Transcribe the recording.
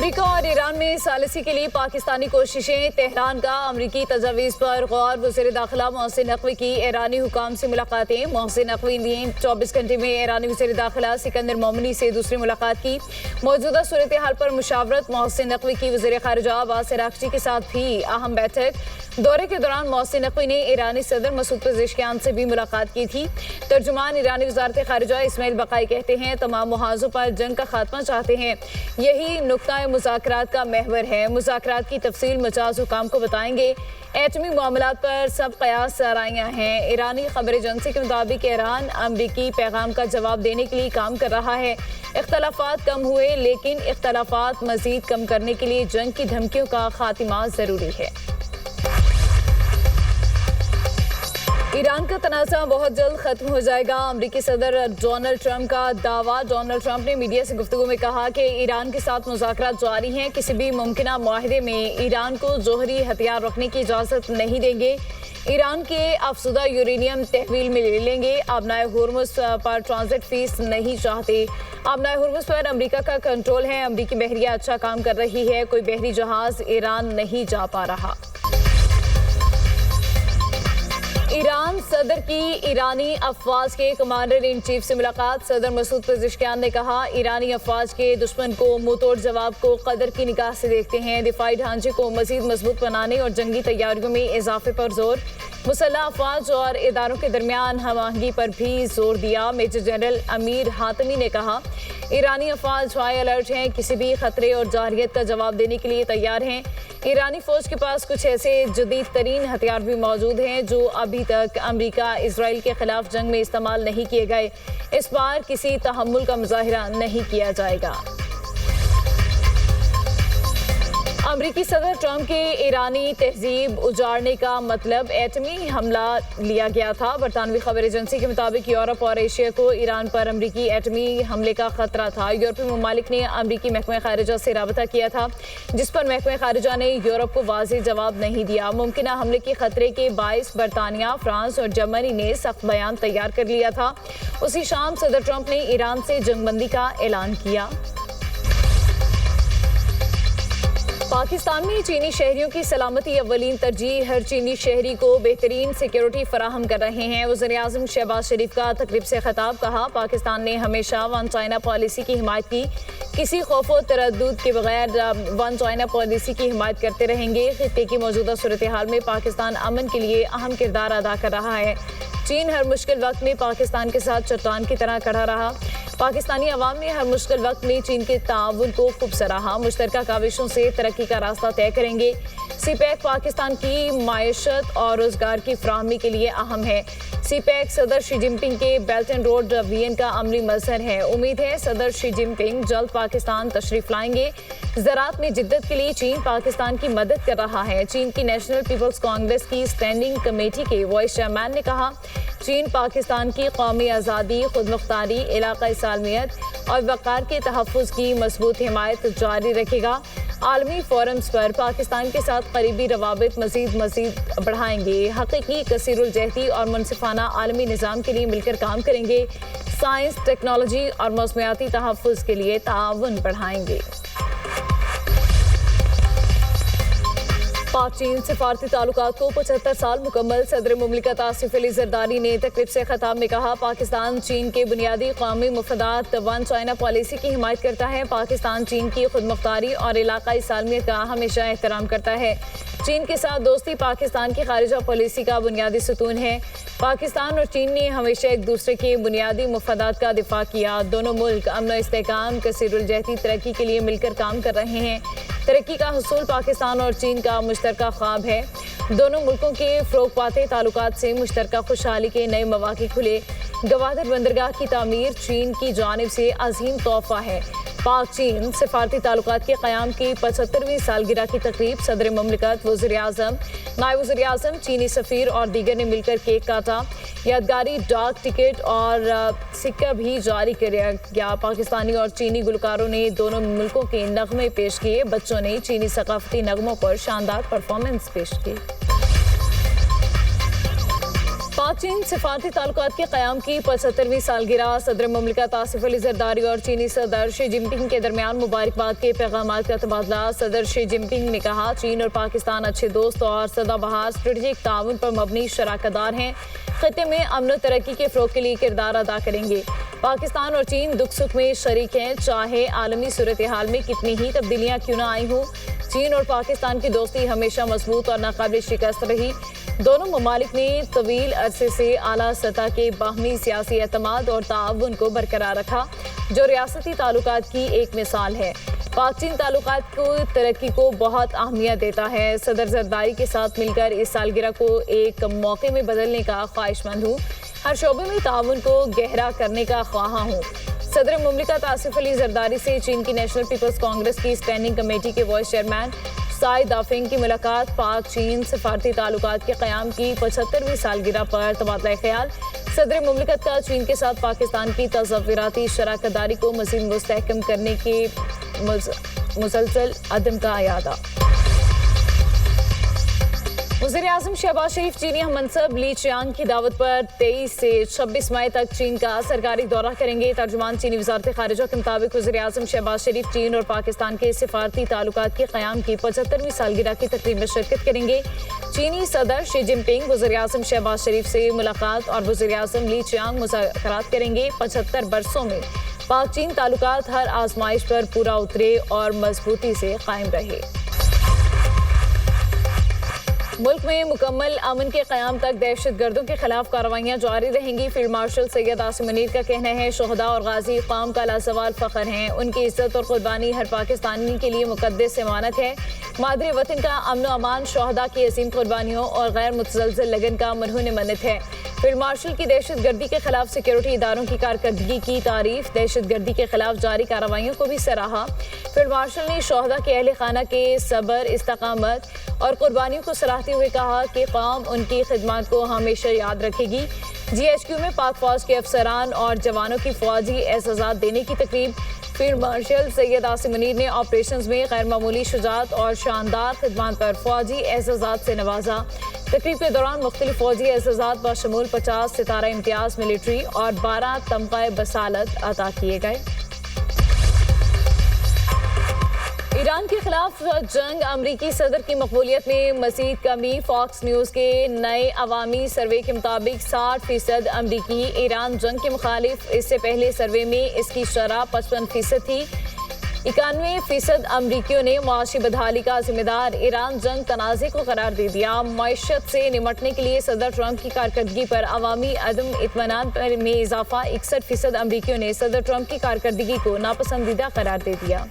امریکہ اور ایران میں ثالثی کے لیے پاکستانی کوششیں، تہران کا امریکی تجاویز پر غور۔ وزیر داخلہ محسن نقوی کی ایرانی حکام سے ملاقاتیں۔ محسن نقوی نے 24 گھنٹے میں ایرانی وزیر داخلہ سکندر مومنی سے دوسری ملاقات کی۔ موجودہ صورتحال پر مشاورت۔ محسن نقوی کی وزیر خارجہ عباس عراقچی کے ساتھ بھی اہم بیٹھک۔ دورے کے دوران محسن نقوی نے ایرانی صدر مسعود پزشکیان سے بھی ملاقات کی تھی۔ ترجمان ایرانی وزارت خارجہ اسماعیل بقائی کہتے ہیں تمام محاذوں پر جنگ کا خاتمہ چاہتے ہیں، یہی نقطہ مذاکرات کا محور ہے۔ مذاکرات کی تفصیل مجاز حکام کو بتائیں گے۔ ایٹمی معاملات پر سب قیاس سرائیاں ہیں۔ ایرانی خبر ایجنسی کے مطابق ایران امریکی پیغام کا جواب دینے کے لیے کام کر رہا ہے۔ اختلافات کم ہوئے لیکن اختلافات مزید کم کرنے کے لیے جنگ کی دھمکیوں کا خاتمہ ضروری ہے۔ ایران کا تنازع بہت جلد ختم ہو جائے گا، امریکی صدر ڈونلڈ ٹرمپ کا دعویٰ۔ ڈونلڈ ٹرمپ نے میڈیا سے گفتگو میں کہا کہ ایران کے ساتھ مذاکرات جاری ہیں، کسی بھی ممکنہ معاہدے میں ایران کو جوہری ہتھیار رکھنے کی اجازت نہیں دیں گے۔ ایران کے افزودہ یورینیم تحویل میں لے لیں گے۔ آبنائے ہرمز پر ٹرانزٹ فیس نہیں چاہتے۔ آبنائے ہرمز پر امریکہ کا کنٹرول ہے۔ امریکی بحریہ اچھا کام کر رہی ہے، کوئی بحری جہاز ایران نہیں جا پا رہا۔ ایران صدر کی ایرانی افواج کے کمانڈر ان چیف سے ملاقات۔ صدر مسعود پزشکیان نے کہا ایرانی افواج کے دشمن کو منہ توڑ جواب کو قدر کی نگاہ سے دیکھتے ہیں۔ دفاعی ڈھانچے کو مزید مضبوط بنانے اور جنگی تیاریوں میں اضافے پر زور۔ مسلح افواج اور اداروں کے درمیان ہم آہنگی پر بھی زور دیا۔ میجر جنرل امیر حاتمی نے کہا ایرانی افواج ہائی الرٹ ہیں، کسی بھی خطرے اور جارحیت کا جواب دینے کے لیے تیار ہیں۔ ایرانی فوج کے پاس کچھ ایسے جدید ترین ہتھیار بھی موجود ہیں جو ابھی تک امریکہ اسرائیل کے خلاف جنگ میں استعمال نہیں کیے گئے۔ اس بار کسی تحمل کا مظاہرہ نہیں کیا جائے گا۔ امریکی صدر ٹرمپ کے ایرانی تہذیب اجاڑنے کا مطلب ایٹمی حملہ لیا گیا تھا۔ برطانوی خبر ایجنسی کے مطابق یورپ اور ایشیا کو ایران پر امریکی ایٹمی حملے کا خطرہ تھا۔ یورپی ممالک نے امریکی محکمہ خارجہ سے رابطہ کیا تھا، جس پر محکمہ خارجہ نے یورپ کو واضح جواب نہیں دیا۔ ممکنہ حملے کے خطرے کے باعث برطانیہ، فرانس اور جرمنی نے سخت بیان تیار کر لیا تھا۔ اسی شام صدر ٹرمپ نے ایران سے جنگ بندی کا اعلان کیا۔ پاکستان میں چینی شہریوں کی سلامتی اولین ترجیح، ہر چینی شہری کو بہترین سیکیورٹی فراہم کر رہے ہیں۔ وزیر اعظم شہباز شریف کا تقریب سے خطاب، کہا پاکستان نے ہمیشہ ون چائنا پالیسی کی حمایت کی، کسی خوف و تردد کے بغیر ون چائنا پالیسی کی حمایت کرتے رہیں گے۔ خطے کی موجودہ صورتحال میں پاکستان امن کے لیے اہم کردار ادا کر رہا ہے۔ چین ہر مشکل وقت میں پاکستان کے ساتھ چٹان کی طرح کھڑا رہا۔ پاکستانی عوام نے ہر مشکل وقت میں چین کے تعاون کو خوب سراہا۔ مشترکہ کاوشوں سے ترقی کا راستہ طے کریں گے۔ سی پیک پاکستان کی معیشت اور روزگار کی فراہمی کے لیے اہم ہے۔ سی پیک صدر شی جن پنگ کے بیلٹ اینڈ روڈ وین کا عملی مظہر ہے۔ امید ہے صدر شی جن پنگ جلد پاکستان تشریف لائیں گے۔ زراعت میں جدت کے لیے چین پاکستان کی مدد کر رہا ہے۔ چین کی نیشنل پیپلز کانگریس کی اسٹینڈنگ کمیٹی کے وائس چیئرمین نے کہا چین پاکستان کی قومی آزادی، خود مختاری، علاقائی سالمیت اور وقار کے تحفظ کی مضبوط حمایت جاری رکھے گا۔ عالمی فورمز پر پاکستان کے ساتھ قریبی روابط مزید بڑھائیں گے۔ حقیقی کثیر الجہتی اور منصفانہ عالمی نظام کے لیے مل کر کام کریں گے۔ سائنس، ٹیکنالوجی اور موسمیاتی تحفظ کے لیے تعاون بڑھائیں گے۔ پاک چین سفارتی تعلقات کو 75 سال مکمل۔ صدر مملکت آصف علی زرداری نے تقریب سے خطاب میں کہا پاکستان چین کے بنیادی قومی مفادات ون چائنا پالیسی کی حمایت کرتا ہے۔ پاکستان چین کی خود مختاری اور علاقائی سالمیت کا ہمیشہ احترام کرتا ہے۔ چین کے ساتھ دوستی پاکستان کی خارجہ پالیسی کا بنیادی ستون ہے۔ پاکستان اور چین نے ہمیشہ ایک دوسرے کے بنیادی مفادات کا دفاع کیا۔ دونوں ملک امن و استحکام، کثیر الجہتی ترقی کے لیے مل کر کام کر رہے ہیں۔ ترقی کا حصول پاکستان اور چین کا مشترکہ خواب ہے۔ دونوں ملکوں کے فروغ پاتے تعلقات سے مشترکہ خوشحالی کے نئے مواقع کھلے۔ گوادر بندرگاہ کی تعمیر چین کی جانب سے عظیم تحفہ ہے۔ پاک چین سفارتی تعلقات کے قیام کی 75ویں سالگرہ کی تقریب، صدر مملکت، وزیر اعظم، نائب وزیر اعظم، چینی سفیر اور دیگر نے مل کر کیک کاٹا۔ یادگاری ڈاک ٹکٹ اور سکہ بھی جاری کیا گیا۔ پاکستانی اور چینی گلوکاروں نے دونوں ملکوں کے نغمے پیش کیے۔ بچوں نے چینی ثقافتی نغموں پر شاندار پرفارمنس پیش کی۔ پاک چین سفارتی تعلقات کے قیام کی 75ویں سالگرہ، صدر مملکت آصف علی زرداری اور چینی صدر شی جن پنگ کے درمیان مبارکباد کے پیغامات کا تبادلہ۔ صدر شی جن پنگ نے کہا چین اور پاکستان اچھے دوست اور سدا بہار اسٹریٹجک تعاون پر مبنی شراکت دار ہیں، خطے میں امن و ترقی کے فروغ کے لیے کردار ادا کریں گے۔ پاکستان اور چین دکھ سکھ میں شریک ہیں، چاہے عالمی صورتحال میں کتنی ہی تبدیلیاں کیوں نہ آئی ہوں۔ چین اور پاکستان کی دوستی ہمیشہ مضبوط اور ناقابل شکست رہی۔ دونوں ممالک نے طویل عرصے سے اعلیٰ سطح کے باہمی سیاسی اعتماد اور تعاون کو برقرار رکھا، جو ریاستی تعلقات کی ایک مثال ہے۔ پاک چین تعلقات کو ترقی کو بہت اہمیت دیتا ہے۔ صدر زرداری کے ساتھ مل کر اس سالگرہ کو ایک موقع میں بدلنے کا خواہش مند ہوں، ہر شعبے میں تعاون کو گہرا کرنے کا خواہاں ہوں۔ صدر مملکت آصف علی زرداری سے چین کی نیشنل پیپلز کانگریس کی اسٹینڈنگ کمیٹی کے وائس چیئرمین سائی دافنگ کی ملاقات۔ پاک چین سفارتی تعلقات کے قیام کی 75ویں سالگرہ پر تبادلہ خیال۔ صدر مملکت کا چین کے ساتھ پاکستان کی تصوراتی شراکت داری کو مزید مستحکم کرنے کے مسلسل عدم کا اعادہ۔ وزیر اعظم شہباز شریف چینی ہم منصب لی چیانگ کی دعوت پر 23 سے 26 مئی تک چین کا سرکاری دورہ کریں گے۔ ترجمان چینی وزارت خارجہ کے مطابق وزیر اعظم شہباز شریف چین اور پاکستان کے سفارتی تعلقات کے قیام کی 75ویں سالگرہ کی تقریب میں شرکت کریں گے۔ چینی صدر شی جن پنگ وزیر اعظم شہباز شریف سے ملاقات اور وزیر اعظم لی چیانگ مذاکرات کریں گے۔ 75 برسوں میں پاک چین تعلقات ہر آزمائش پر پورا اترے اور مضبوطی سے قائم رہے۔ ملک میں مکمل امن کے قیام تک دہشت گردوں کے خلاف کارروائیاں جاری رہیں گی۔ فیلڈ مارشل سید عاصم منیر کا کہنا ہے شہداء اور غازی قوم کا لازوال فخر ہیں، ان کی عزت اور قربانی ہر پاکستانی کے لیے مقدس ضمانت ہے۔ مادری وطن کا امن و امان شہداء کی عظیم قربانیوں اور غیر متزلزل لگن کا مرہون منت ہے۔ فیلڈ مارشل کی دہشت گردی کے خلاف سیکیورٹی اداروں کی کارکردگی کی تعریف، دہشت گردی کے خلاف جاری کارروائیوں کو بھی سراہا۔ فیلڈ مارشل نے شہداء کے اہل خانہ کے صبر، استقامت اور قربانیوں کو سراہتے ہوئے کہا کہ قوم ان کی خدمات کو ہمیشہ یاد رکھے گی۔ جی ایچ کیو میں پاک فوج کے افسران اور جوانوں کی فوجی اعزازات دینے کی تقریب۔ فیلڈ مارشل سید عاصم منیر نے آپریشنز میں غیر معمولی شجاعت اور شاندار خدمات پر فوجی اعزازات سے نوازا۔ تقریب کے دوران مختلف فوجی اعزازات بشمول 50 ستارہ امتیاز ملٹری اور 12 تمغہ بصالت عطا کیے گئے۔ ایران کے خلاف جنگ، امریکی صدر کی مقبولیت میں مزید کمی۔ فاکس نیوز کے نئے عوامی سروے کے مطابق 60% امریکی ایران جنگ کے مخالف۔ اس سے پہلے سروے میں اس کی شرح 55% تھی۔ 91% امریکیوں نے معاشی بدحالی کا ذمہ دار ایران جنگ تنازع کو قرار دے دیا۔ معیشت سے نمٹنے کے لیے صدر ٹرمپ کی کارکردگی پر عوامی عدم اطمینان میں اضافہ۔ 61% امریکیوں نے صدر ٹرمپ کی کارکردگی کو ناپسندیدہ قرار دے دیا۔